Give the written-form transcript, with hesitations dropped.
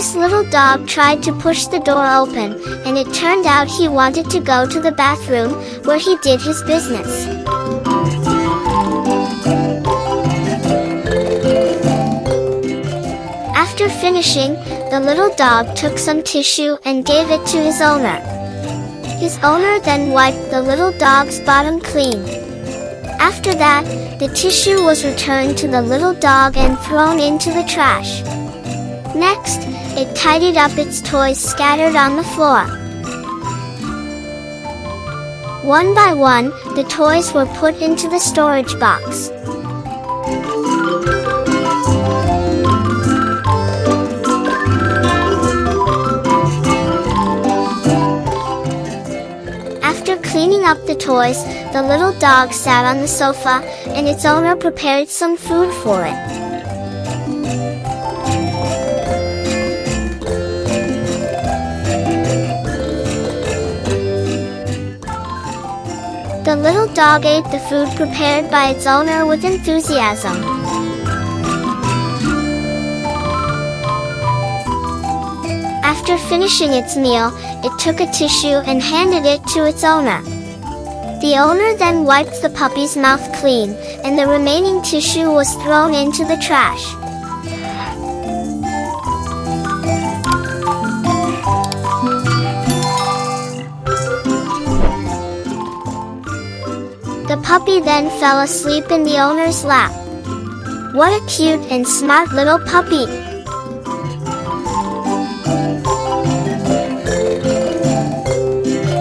This little dog tried to push the door open, and it turned out he wanted to go to the bathroom, where he did his business. After finishing, the little dog took some tissue and gave it to his owner. His owner then wiped the little dog's bottom clean. After that, the tissue was returned to the little dog and thrown into the trash. Next, it tidied up its toys scattered on the floor. One by one, the toys were put into the storage box. After cleaning up the toys, the little dog sat on the sofa, and its owner prepared some food for it. The little dog ate the food prepared by its owner with enthusiasm. After finishing its meal, it took a tissue and handed it to its owner. The owner then wiped the puppy's mouth clean, and the remaining tissue was thrown into the trash. The puppy then fell asleep in the owner's lap. What a cute and smart little puppy!